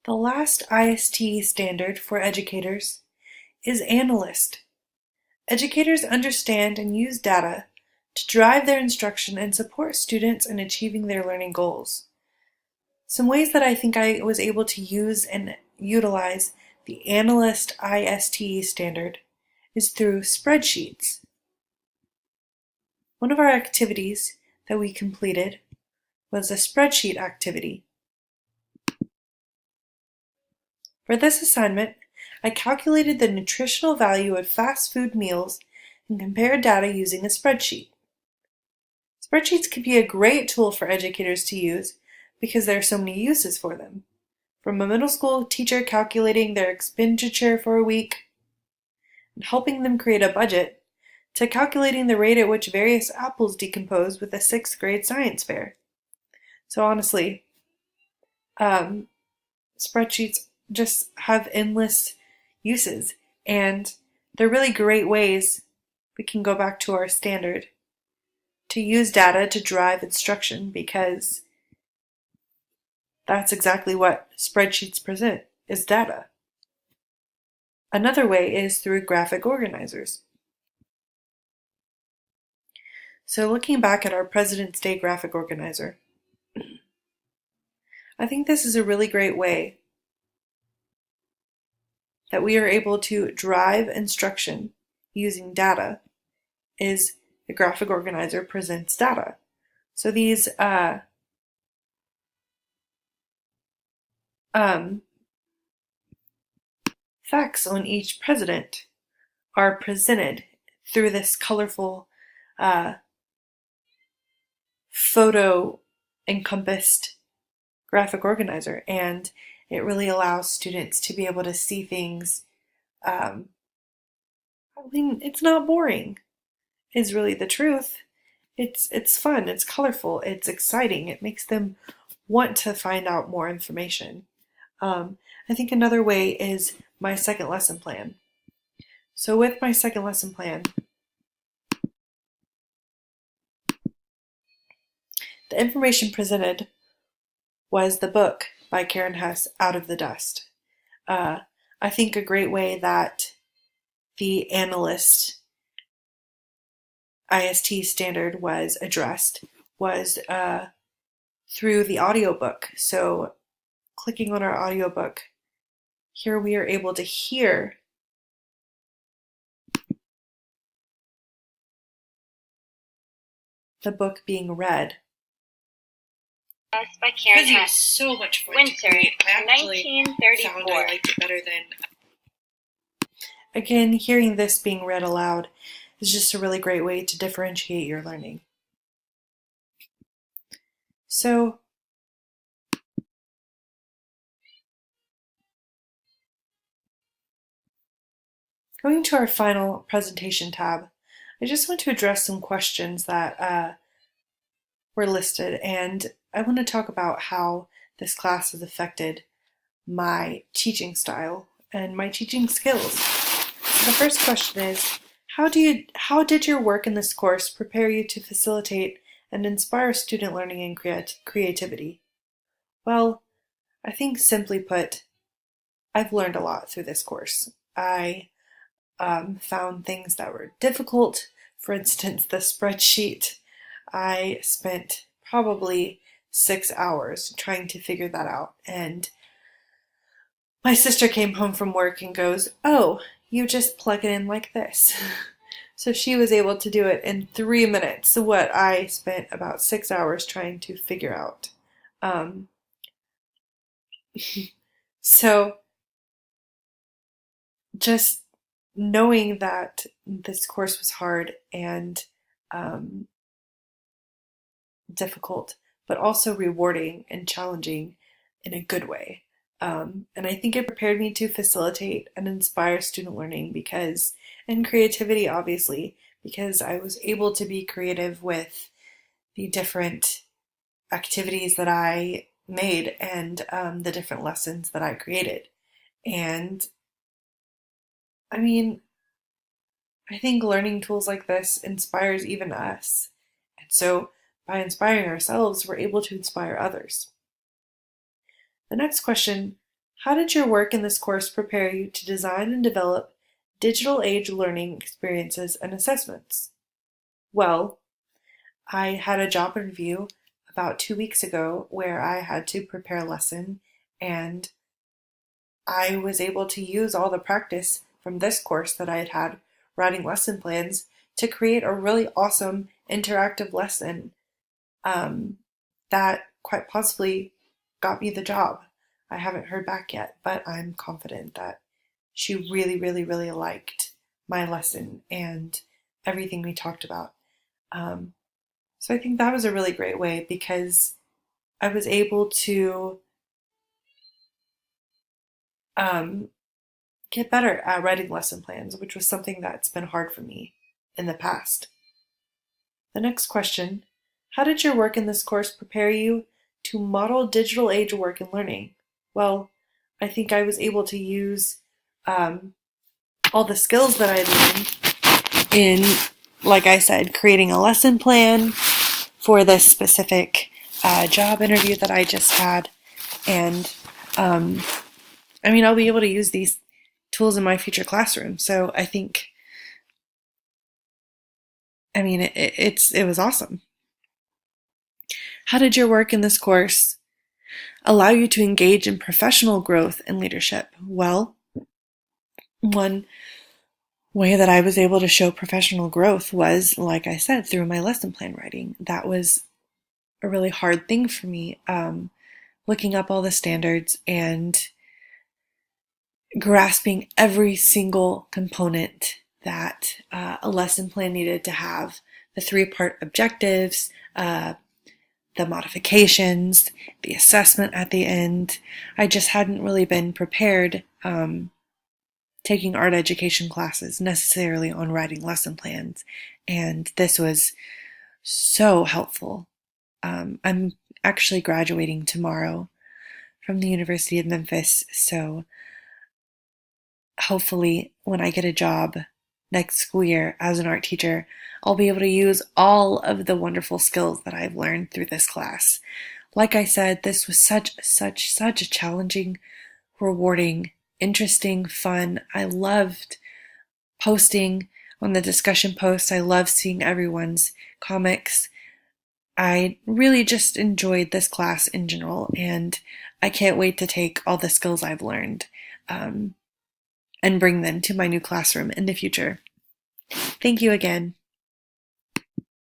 The last ISTE standard for educators is analyst. Educators understand and use data to drive their instruction and support students in achieving their learning goals. Some ways that I think I was able to use and utilize the analyst ISTE standard is through spreadsheets. One of our activities that we completed was a spreadsheet activity. For this assignment, I calculated the nutritional value of fast food meals and compared data using a spreadsheet. Spreadsheets can be a great tool for educators to use because there are so many uses for them. From a middle school teacher calculating their expenditure for a week and helping them create a budget, to calculating the rate at which various apples decompose with a 6th grade science fair. So honestly, spreadsheets just have endless uses, and they're really great ways we can go back to our standard to use data to drive instruction, because that's exactly what spreadsheets present, is data. Another way is through graphic organizers. So looking back at our President's Day graphic organizer, I think this is a really great way that we are able to drive instruction using data. Is the graphic organizer presents data. So these facts on each president are presented through this colorful photo encompassed graphic organizer, and it really allows students to be able to see things. It's not boring, is really the truth. It's fun, it's colorful, it's exciting, it makes them want to find out more information. I think another way is my second lesson plan. So with my second lesson plan, the information presented was the book by Karen Hess, Out of the Dust. I think a great way that the analyst ISTE standard was addressed was through the audiobook. So clicking on our audiobook, here we are able to hear the book being read. By Karen Because it was Hess. so much fun Winter, to create. I actually 1934. found I liked it better than. Again, hearing this being read aloud is just a really great way to differentiate your learning. So, going to our final presentation tab, I just want to address some questions that were listed, and I want to talk about how this class has affected my teaching style and my teaching skills. The first question is, how did your work in this course prepare you to facilitate and inspire student learning and creativity? Well, I think simply put, I've learned a lot through this course. I found things that were difficult. For instance, the spreadsheet. I spent probably 6 hours trying to figure that out. And my sister came home from work and goes, "Oh, you just plug it in like this." So she was able to do it in 3 minutes, what I spent about 6 hours trying to figure out. So just knowing that this course was hard and difficult, but also rewarding and challenging in a good way. And I think it prepared me to facilitate and inspire student learning and creativity, obviously, because I was able to be creative with the different activities that I made and the different lessons that I created. And I mean, I think learning tools like this inspires even us. And so by inspiring ourselves, we're able to inspire others. The next question How did your work in this course prepare you to design and develop digital age learning experiences and assessments? Well, I had a job interview about 2 weeks ago where I had to prepare a lesson, and I was able to use all the practice from this course that I had had writing lesson plans to create a really awesome interactive lesson um, that quite possibly got me the job. I haven't heard back yet, but I'm confident that she really, really, really liked my lesson and everything we talked about. Um, so I think that was a really great way because I was able to um, get better at writing lesson plans, which was something that's been hard for me in the past. The next question: how did your work in this course prepare you to model digital age work and learning? Well, I think I was able to use um, all the skills that I learned in, like I said, creating a lesson plan for this specific job interview that I just had. And um, I'll be able to use these tools in my future classroom. So I think, it was awesome. How did your work in this course allow you to engage in professional growth and leadership? Well, one way that I was able to show professional growth was, like I said, through my lesson plan writing. That was a really hard thing for me, looking up all the standards and grasping every single component that a lesson plan needed to have: the 3-part objectives, the modifications, the assessment at the end. I just hadn't really been prepared taking art education classes necessarily on writing lesson plans, and this was so helpful. I'm actually graduating tomorrow from the University of Memphis, so hopefully when I get a job next school year as an art teacher, I'll be able to use all of the wonderful skills that I've learned through this class. Like I said, this was such a challenging, rewarding, interesting, fun. I loved posting on the discussion posts. I loved seeing everyone's comics. I really just enjoyed this class in general, and I can't wait to take all the skills I've learned and bring them to my new classroom in the future. Thank you again.